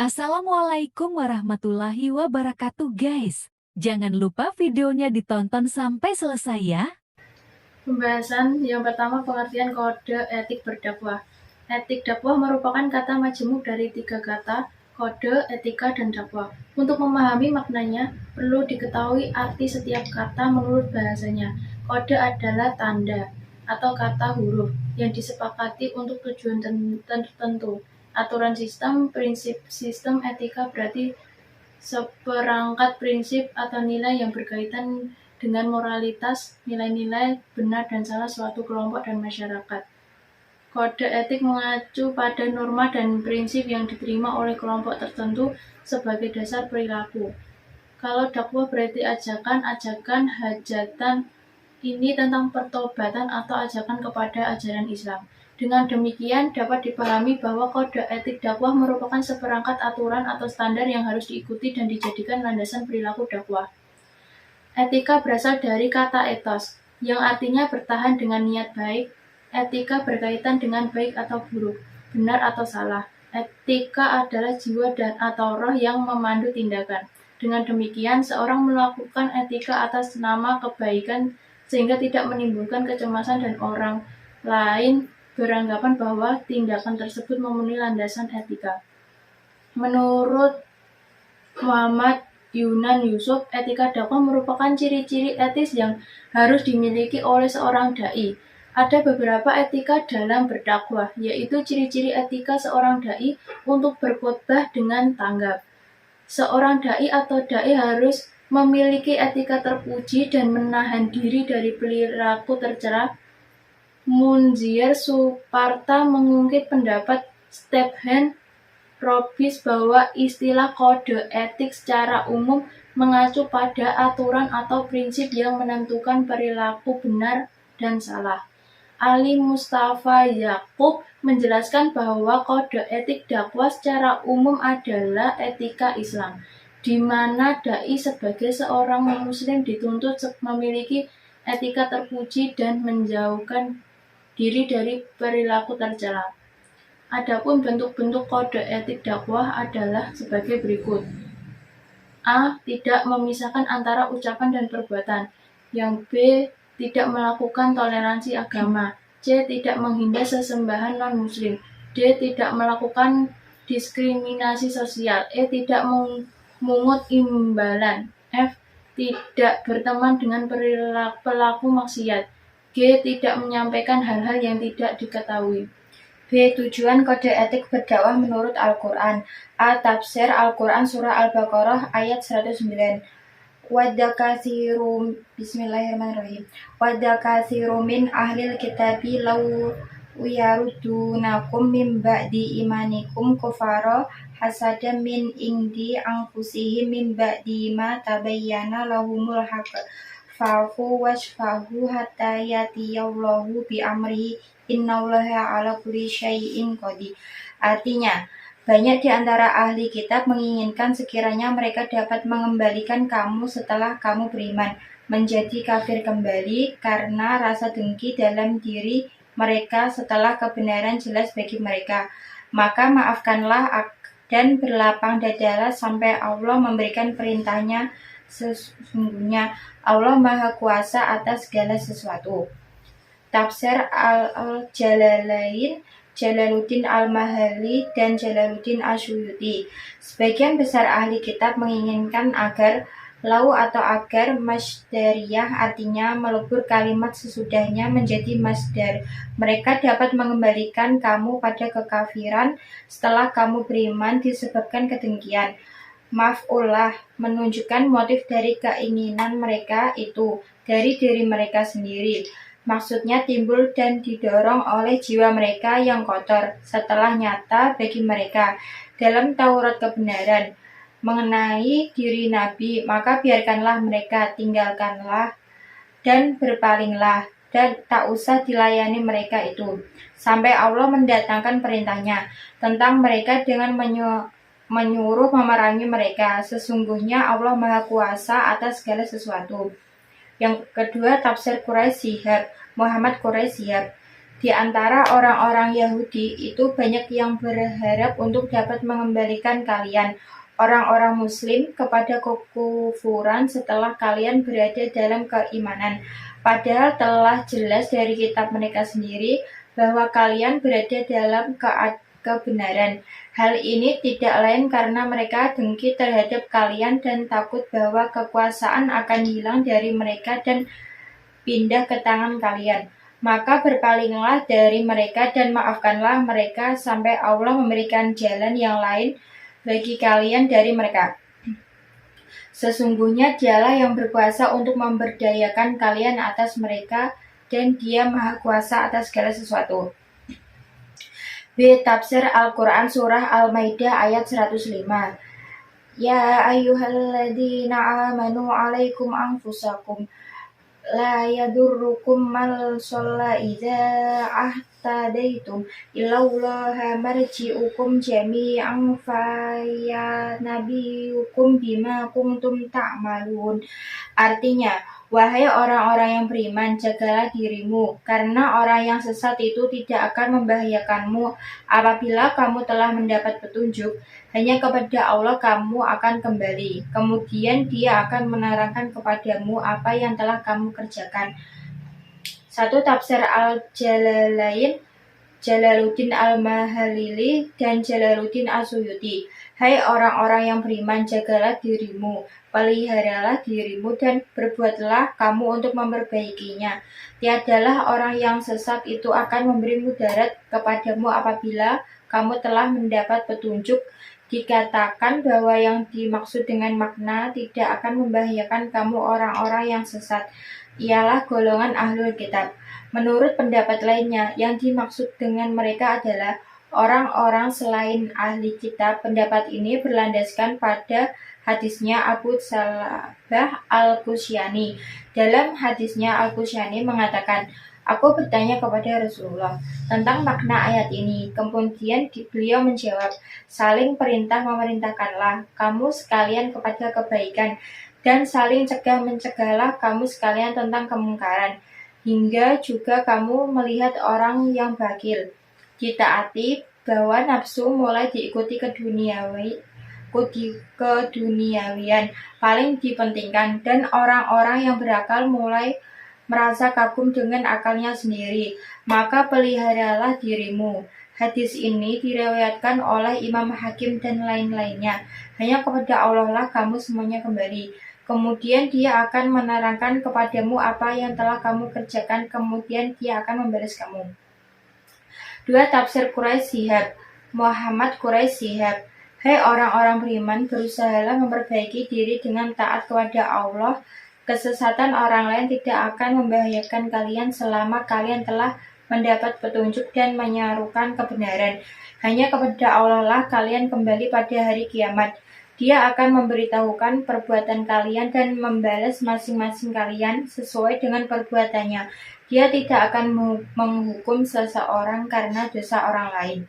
Assalamualaikum warahmatullahi wabarakatuh guys. Jangan lupa videonya ditonton sampai selesai ya. Pembahasan yang pertama, pengertian kode etik berdakwah. Etik dakwah merupakan kata majemuk dari 3 kata, kode, etika, dan dakwah. Untuk memahami maknanya, perlu diketahui arti setiap kata menurut bahasanya. Kode adalah tanda atau kata huruf yang disepakati untuk tujuan tertentu. Aturan sistem, prinsip sistem etika berarti seperangkat prinsip atau nilai yang berkaitan dengan moralitas, nilai-nilai benar dan salah suatu kelompok dan masyarakat. Kode etik mengacu pada norma dan prinsip yang diterima oleh kelompok tertentu sebagai dasar perilaku. Kalau dakwah berarti ajakan, hajatan, ini tentang pertobatan atau ajakan kepada ajaran Islam. Dengan demikian, dapat dipahami bahwa kode etik dakwah merupakan seperangkat aturan atau standar yang harus diikuti dan dijadikan landasan perilaku dakwah. Etika berasal dari kata etos, yang artinya bertahan dengan niat baik. Etika berkaitan dengan baik atau buruk, benar atau salah. Etika adalah jiwa dan atau roh yang memandu tindakan. Dengan demikian, seorang melakukan etika atas nama kebaikan sehingga tidak menimbulkan kecemasan dan orang lain beranggapan bahwa tindakan tersebut memenuhi landasan etika. Menurut Muhammad Yunan Yusuf, etika dakwah merupakan ciri-ciri etis yang harus dimiliki oleh seorang dai. Ada beberapa etika dalam berdakwah, yaitu ciri-ciri etika seorang dai untuk berkhotbah dengan tanggap. Seorang dai atau dai harus memiliki etika terpuji dan menahan diri dari perilaku tercela. Munzir Suparta mengungkit pendapat Stephen Robbins bahwa istilah kode etik secara umum mengacu pada aturan atau prinsip yang menentukan perilaku benar dan salah. Ali Mustafa Yakub menjelaskan bahwa kode etik dakwah secara umum adalah etika Islam, di mana dai sebagai seorang muslim dituntut memiliki etika terpuji dan menjauhkan diri dari perilaku tercela. Adapun bentuk-bentuk kode etik dakwah adalah sebagai berikut. A. Tidak memisahkan antara ucapan dan perbuatan. Yang B. Tidak melakukan toleransi agama. C. Tidak menghindar sesembahan non-muslim. D. Tidak melakukan diskriminasi sosial. E. Tidak memungut imbalan. F. Tidak berteman dengan pelaku maksiat. G. Tidak menyampaikan hal-hal yang tidak diketahui. B. Tujuan kode etik berdakwah menurut Al-Quran. A. Tafsir Al-Quran Surah Al-Baqarah ayat 109. Bismillahirrahmanirrahim. Wadda kathiru min ahlil kitabi law yarudunakum min ba'di imanikum kufara hasadan min indi anfusihim min ba'di ma tabayyana lahumul haqq fa'fu wasfahu hatta yatiyallahu bi amrihi innallaha ala kulli syai'in qadir. Artinya, banyak di antara ahli kitab menginginkan sekiranya mereka dapat mengembalikan kamu setelah kamu beriman menjadi kafir kembali karena rasa dengki dalam diri mereka setelah kebenaran jelas bagi mereka. Maka maafkanlah dan berlapang dadalah sampai Allah memberikan perintahnya. Sesungguhnya Allah Maha Kuasa atas segala sesuatu. Tafsir Al-Jalalain Jalaluddin Al-Mahali dan Jalaluddin Asyuyuti. Sebagian besar ahli kitab menginginkan agar lau atau agar masdariyah artinya melebur kalimat sesudahnya menjadi masdar. Mereka dapat mengembalikan kamu pada kekafiran setelah kamu beriman disebabkan kedengkian. Maf'ulah menunjukkan motif dari keinginan mereka itu dari diri mereka sendiri. Maksudnya timbul dan didorong oleh jiwa mereka yang kotor setelah nyata bagi mereka dalam Taurat kebenaran mengenai diri Nabi, maka biarkanlah mereka, tinggalkanlah dan berpalinglah dan tak usah dilayani mereka itu sampai Allah mendatangkan perintahnya tentang mereka dengan menyuruh memerangi mereka. Sesungguhnya Allah Maha Kuasa atas segala sesuatu. Yang kedua, tafsir Quraisy Shihab, Muhammad Quraisy Shihab. Di antara orang-orang Yahudi itu banyak yang berharap untuk dapat mengembalikan kalian, orang-orang Muslim, kepada kekufuran setelah kalian berada dalam keimanan. Padahal telah jelas dari kitab mereka sendiri bahwa kalian berada dalam kebenaran. Hal ini tidak lain karena mereka dengki terhadap kalian dan takut bahwa kekuasaan akan hilang dari mereka dan pindah ke tangan kalian. Maka berpalinglah dari mereka dan maafkanlah mereka sampai Allah memberikan jalan yang lain bagi kalian dari mereka. Sesungguhnya Dialah yang berkuasa untuk memberdayakan kalian atas mereka dan Dia Maha Kuasa atas segala sesuatu. B. Tafsir Al-Quran Surah Al-Maidah ayat 105. Ya ayyuhalladzina amanu alaikum anfusakum la yadurrukum man shalla idza ahtadaitum ilallaha marji'ukum jami'an fayanabiyukum bima kuntum ta'malun. Artinya, wahai orang-orang yang beriman, jagalah dirimu, karena orang yang sesat itu tidak akan membahayakanmu apabila kamu telah mendapat petunjuk. Hanya kepada Allah kamu akan kembali. Kemudian Dia akan menerangkan kepadamu apa yang telah kamu kerjakan. 1. Tafsir Al-Jalalain, Jalaluddin Al-Mahalili dan Jalaluddin As-Suyuti. Hai orang-orang yang beriman, jagalah dirimu, peliharalah dirimu dan berbuatlah kamu untuk memperbaikinya. Tiadalah orang yang sesat itu akan memberi mudarat kepadamu apabila kamu telah mendapat petunjuk. Dikatakan bahwa yang dimaksud dengan makna tidak akan membahayakan kamu orang-orang yang sesat, ialah golongan ahlul kitab. Menurut pendapat lainnya, yang dimaksud dengan mereka adalah orang-orang selain ahli kitab. Pendapat ini berlandaskan pada hadisnya Abu Salabah Al-Qusyani. Dalam hadisnya Al-Qusyani mengatakan, aku bertanya kepada Rasulullah tentang makna ayat ini. Kemudian beliau menjawab, saling perintah memerintahkanlah kamu sekalian kepada kebaikan, dan saling mencegahlah kamu sekalian tentang kemungkaran, hingga juga kamu melihat orang yang bakhil, ditaati, bahwa nafsu mulai diikuti keduniawian paling dipentingkan, dan orang-orang yang berakal mulai merasa kagum dengan akalnya sendiri, maka peliharalah dirimu. Hadis ini diriwayatkan oleh Imam Hakim dan lain-lainnya. Hanya kepada Allah lah kamu semuanya kembali. Kemudian Dia akan menerangkan kepadamu apa yang telah kamu kerjakan, kemudian Dia akan membalas kamu. 2. Tafsir Quraisy Shihab, Muhammad Quraisy Shihab. Hai orang-orang beriman, berusahalah memperbaiki diri dengan taat kepada Allah. Kesesatan orang lain tidak akan membahayakan kalian selama kalian telah mendapat petunjuk dan menyerukan kebenaran. Hanya kepada Allah lah kalian kembali pada hari kiamat. Dia akan memberitahukan perbuatan kalian dan membalas masing-masing kalian sesuai dengan perbuatannya. Dia tidak akan menghukum seseorang karena dosa orang lain.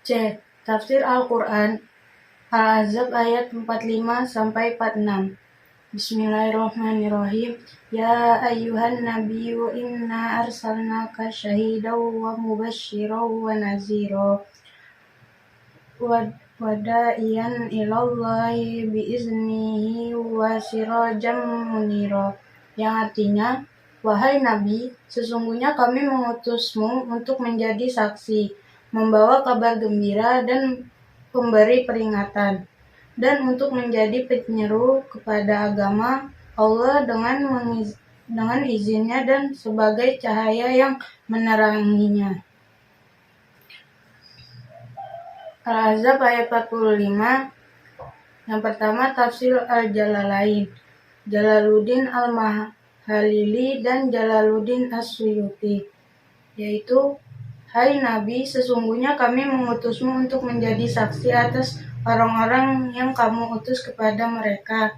C. Tafsir Al-Quran Al-Ahzab ayat 45-46. Bismillahirrahmanirrahim. Ya ayyuhan nabiyyu inna arsalnaka syahidan wa mubasysyiran wa nazira wa da'iyan ilallahi biiznihi wa sirajan munira. Yang artinya, wahai Nabi, sesungguhnya kami mengutusmu untuk menjadi saksi, membawa kabar gembira dan pemberi peringatan, dan untuk menjadi penyeru kepada agama Allah dengan izinnya dan sebagai cahaya yang meneranginya. Al-Ahzab ayat 45. Yang pertama, tafsir Al-Jalalain, Jalaluddin Al-Mahalili dan Jalaluddin As-Suyuti, yaitu, hai Nabi, sesungguhnya kami mengutusmu untuk menjadi saksi atas orang-orang yang kamu utus kepada mereka,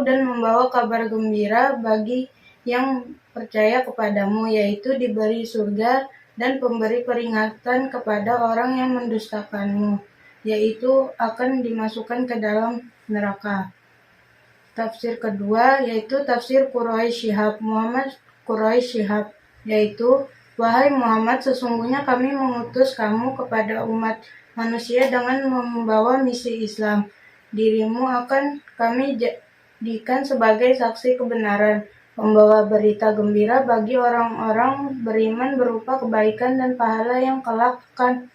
dan membawa kabar gembira bagi yang percaya kepadamu, yaitu diberi surga, dan pemberi peringatan kepada orang yang mendustakanmu, yaitu akan dimasukkan ke dalam neraka. Tafsir kedua yaitu tafsir Quraisy Shihab, Muhammad Quraisy Shihab, yaitu, Wahai Muhammad, sesungguhnya kami mengutus kamu kepada umat manusia dengan membawa misi Islam. Dirimu akan kami jadikan sebagai saksi kebenaran, membawa berita gembira bagi orang-orang beriman berupa kebaikan dan pahala yang kelak akan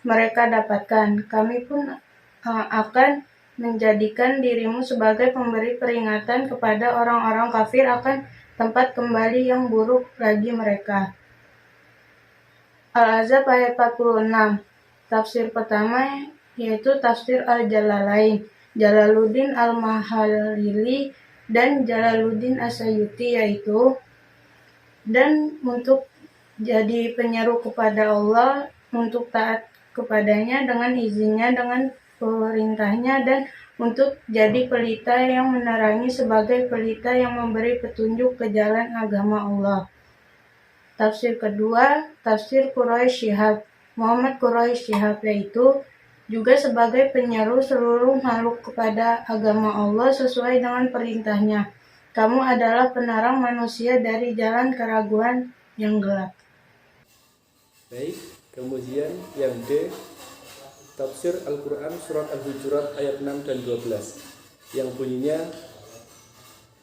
mereka dapatkan. Kami pun akan menjadikan dirimu sebagai pemberi peringatan kepada orang-orang kafir akan tempat kembali yang buruk bagi mereka. Al-Ahzab ayat 46. Tafsir pertama yaitu tafsir Al-Jalalain, Jalaluddin Al-Mahalili dan Jalaluddin As-Suyuti, yaitu dan untuk jadi penyeru kepada Allah, untuk taat kepadanya dengan izinnya, dengan perintahnya, dan untuk jadi pelita yang menerangi sebagai pelita yang memberi petunjuk ke jalan agama Allah. Tafsir kedua, tafsir Quraisy Shihab, Muhammad Quraisy Shihab, yaitu juga sebagai penyeru seluruh makhluk kepada agama Allah sesuai dengan perintahnya. Kamu adalah penerang manusia dari jalan keraguan yang gelap. Baik, kemudian yang D, tafsir Al-Quran surat Al-Hujurat ayat 6 dan 12 yang bunyinya,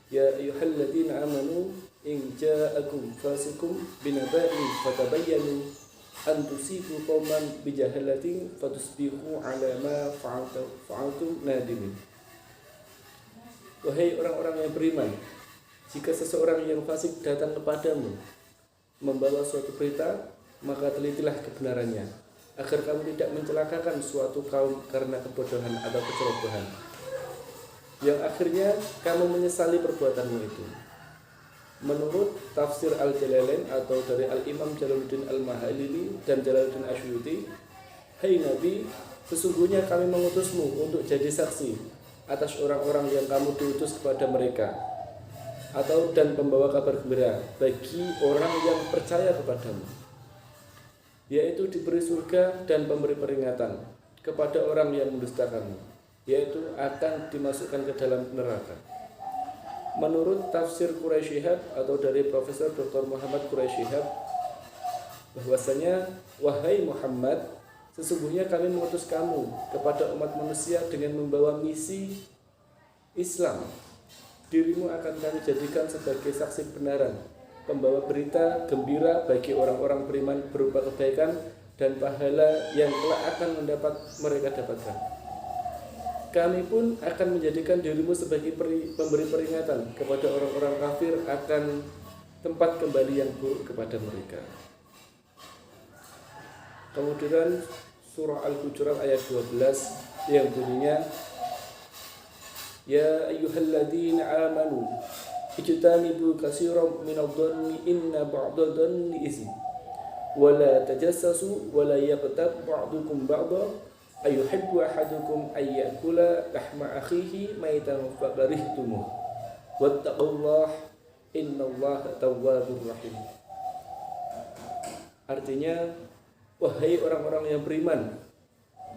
Ya ayyuhalladzina amanu in ja'akum fasikum binaba'in fatabayyanu an tusibu qauman bijahalatin fatusbihu ala ma fa'altum nadimin. Wahai orang-orang yang beriman, jika seseorang yang fasik datang kepadamu membawa suatu berita, maka telitilah kebenarannya, agar kamu tidak mencelakakan suatu kaum karena kebodohan atau kecerobohan, yang akhirnya kamu menyesali perbuatanmu itu. Menurut tafsir Al-Jalalain atau dari Al-Imam Jalaluddin Al-Mahalili dan Jalaluddin As-Suyuti, hai Nabi, sesungguhnya kami mengutusmu untuk jadi saksi atas orang-orang yang kamu diutus kepada mereka, atau dan pembawa kabar gembira bagi orang yang percaya kepadamu, yaitu diberi surga dan pemberi peringatan kepada orang yang mendustakanmu, yaitu akan dimasukkan ke dalam neraka. Menurut tafsir Quraisy Shihab atau dari Profesor Dr. Muhammad Quraisy Shihab, bahwasanya wahai Muhammad, sesungguhnya kami mengutus kamu kepada umat manusia dengan membawa misi Islam. Dirimu akan kami jadikan sebagai saksi kebenaran, pembawa berita gembira bagi orang-orang beriman berupa kebaikan dan pahala yang kelak akan mereka dapatkan. Kami pun akan menjadikan dirimu sebagai pemberi peringatan kepada orang-orang kafir akan tempat kembali yang buruk kepada mereka. Kemudian surah Al-Hujurat ayat 12 yang bunyinya, Ya ayyuhalladzina amanu ijtanibu katsiran minadh-dhanni inna ba'dadh-dhanni ism wa la tajassasu wa la yaqtab ba'dukum ba'dha ayuhibbu ahadukum ayyakula lahma akhihi maitan fakarihtumuh wattaqullaha innallaha tawwabur rahim. Artinya, wahai orang-orang yang beriman,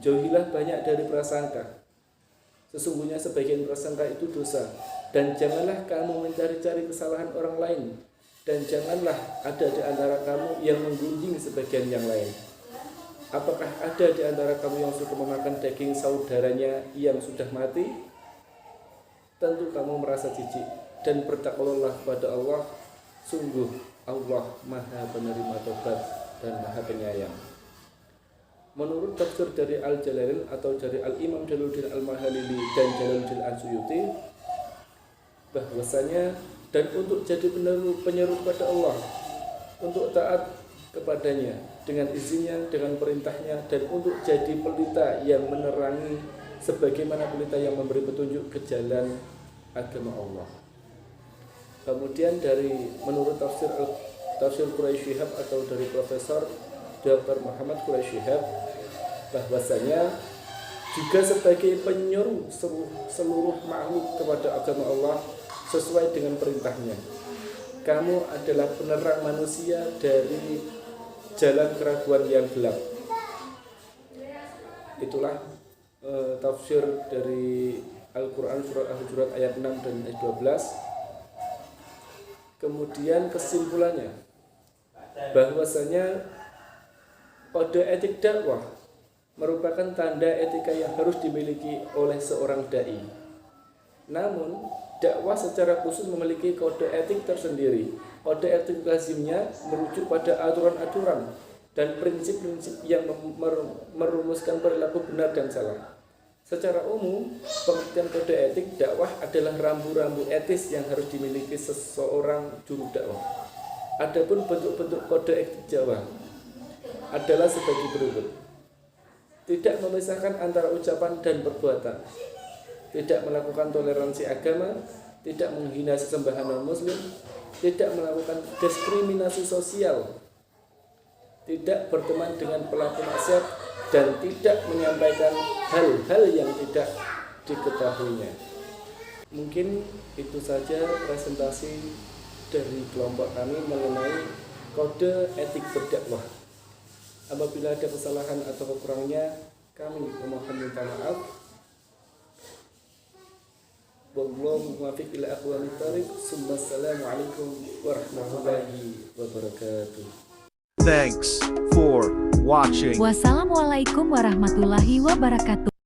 jauhilah banyak dari prasangka. Sesungguhnya sebagian prasangka itu dosa, dan janganlah kamu mencari-cari kesalahan orang lain, dan janganlah ada di antara kamu yang menggunjing sebagian yang lain. Apakah ada di antara kamu yang suka memakan daging saudaranya yang sudah mati? Tentu kamu merasa jijik, dan bertakwalah kepada Allah. Sungguh Allah Maha Penerima Tobat dan Maha Penyayang. Menurut tafsir dari Al-Jalalain atau dari Al-Imam Jalaluddin Al-Mahalili dan Jalaluddin As-Suyuti, bahwasanya dan untuk jadi penyeru kepada Allah, untuk taat kepadanya dengan izinnya, dengan perintahnya, dan untuk jadi pelita yang menerangi sebagaimana pelita yang memberi petunjuk ke jalan agama Allah. Kemudian dari menurut tafsir Quraisy Shihab atau dari Profesor Dr. Muhammad Quraisy Shihab, bahwasanya juga sebagai penyeru seluruh makhluk kepada agama Allah sesuai dengan perintahnya. Kamu adalah penerang manusia dari jalan keraguan yang gelap. Itulah tafsir dari Al-Quran surat Al-Hujurat ayat 6 dan ayat 12. Kemudian kesimpulannya, bahwasanya kode etik dakwah merupakan tanda etika yang harus dimiliki oleh seorang dai. Namun, dakwah secara khusus memiliki kode etik tersendiri. Kode etik lazimnya merujuk pada aturan-aturan dan prinsip-prinsip yang merumuskan perilaku benar dan salah. Secara umum, pengertian kode etik dakwah adalah rambu-rambu etis yang harus dimiliki seseorang juru dakwah. Adapun bentuk-bentuk kode etik dakwah adalah sebagai berikut. Tidak memisahkan antara ucapan dan perbuatan, tidak melakukan toleransi agama, tidak menghina sesembahan non-muslim, tidak melakukan diskriminasi sosial, tidak berteman dengan pelaku maksiat, dan tidak menyampaikan hal-hal yang tidak diketahuinya. Mungkin itu saja presentasi dari kelompok kami mengenai kode etik berdakwah. Apabila ada kesalahan atau kekurangannya, kami memohon minta maaf. Wallahu muwaffiq ila aqwamit thoriq. Assalamualaikum warahmatullahi wabarakatuh. Thanks for watching. Wassalamualaikum warahmatullahi wabarakatuh.